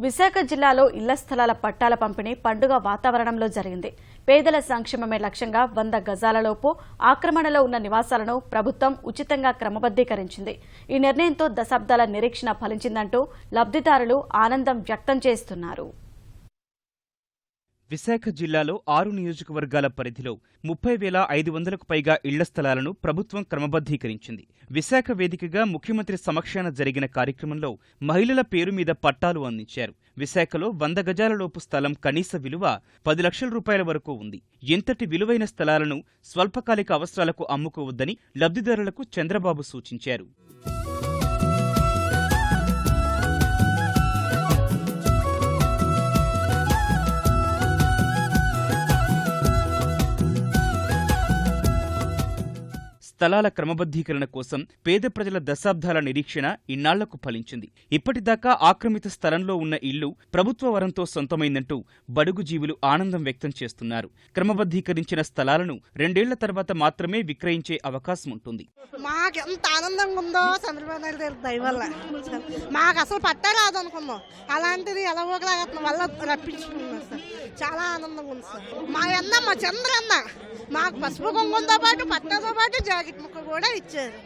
విశాఖ జిల్లాలో ఇళ్ల స్థలాల పట్టాల పంపిణీ పండుగ వాతావరణంలో జరిగింది. పేదల సంక్షేమమే లక్ష్యంగా 100 గజాలలోపు ఆక్రమణలో ఉన్న నివాసాలను ప్రభుత్వం ఉచితంగా క్రమబద్దీకరించింది. ఈ నిర్ణయంతో దశాబ్దాల నిరీక్షణ ఫలించిందంటూ లబ్ధిదారులు ఆనందం వ్యక్తం చేస్తున్నారు. విశాఖ జిల్లాలో 6 నియోజకవర్గాల పరిధిలో 30,500కు పైగా ఇళ్ల స్థలాలను ప్రభుత్వం క్రమబద్దీకరించింది. విశాఖ వేదికగా ముఖ్యమంత్రి సమక్షాన జరిగిన కార్యక్రమంలో మహిళల పేరు మీద పట్టాలు అందించారు. విశాఖలో 100 గజాలలోపు స్థలం కనీస విలువ 10 లక్షల రూపాయల వరకు ఉంది. ఎంతటి విలువైన స్థలాలను స్వల్పకాలిక అవసరాలకు అమ్ముకోవద్దని లబ్ధిదారులకు చంద్రబాబు సూచించారు. స్థలాల క్రమబద్దీకరణ కోసం పేద ప్రజల దశాబ్దాల నిరీక్షణ ఇన్నాళ్లకు ఫలించింది. ఇప్పటిదాకా ఆక్రమిత స్థలంలో ఉన్న ఇల్లు ప్రభుత్వ వరంతో సొంతమైందంటూ బడుగు జీవులు ఆనందం వ్యక్తం చేస్తున్నారు. క్రమబద్దీకరించిన స్థలాలను 2 ఏళ్ల తర్వాత మాత్రమే విక్రయించే అవకాశం ఉంటుంది. మాకు ఎంత ఆనందంగా ఉందో చంద్రబాబు నాయుడు గారి దయ వల్ల. మాకు అసలు పట్టా రాదు అనుకున్నాం, అలాంటిది ఎలా ఒకలాగా వల్ల రప్పించుకున్నాం సార్. చాలా ఆనందంగా ఉంది సార్. మా చంద్రన్న మాకు పసుపు కుంకుమతో పాటు పట్టాతో పాటు జాకెట్ ముక్క కూడా ఇచ్చారు.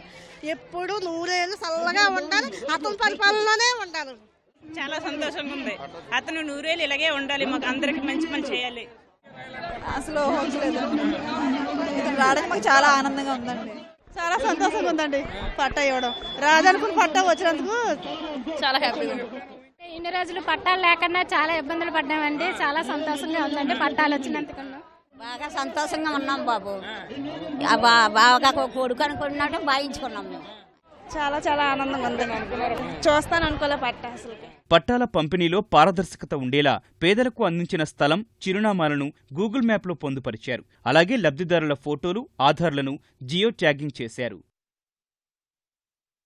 ఎప్పుడు 100 ఏళ్ళు చల్లగా ఉండాలి, అతని పరిపాలనలోనే ఉండాలి. చాలా సంతోషంగా ఉంది. అతను 100 ఏళ్ళు ఇలాగే ఉండాలి, మాకు అందరికి మంచి పని చేయాలి. అసలు ఇతను రావడానికి మాకు చాలా ఆనందంగా ఉందండి. చాలా సంతోషంగా ఉందండి. పట్టా ఇవ్వడం రాదనుకుని పట్టా వచ్చినందుకు చాలా హ్యాపీగా ఉంది. ఇన్ని రోజులు పట్టాలు లేకుండా చాలా ఇబ్బందులు పడ్డామండి. చాలా సంతోషంగా ఉందండి పట్టాలు వచ్చినందుకు. బాగా సంతోషంగా ఉన్నాం బాబు. బాగా కొడుకు అనుకున్నట్టు బాయించుకున్నాం మేము. చాలా చాలా ఆనందంగా ఉంది. చూస్తాను అనుకోలే పట్టా అసలు. పట్టాల పంపిణీలో పారదర్శకత ఉండేలా పేదలకు అందించిన స్థలం, చిరునామాలను గూగుల్ మ్యాప్లో పొందుపరిచారు. అలాగే లబ్ధిదారుల ఫోటోలు, ఆధార్లను జియో ట్యాగింగ్ చేశారు.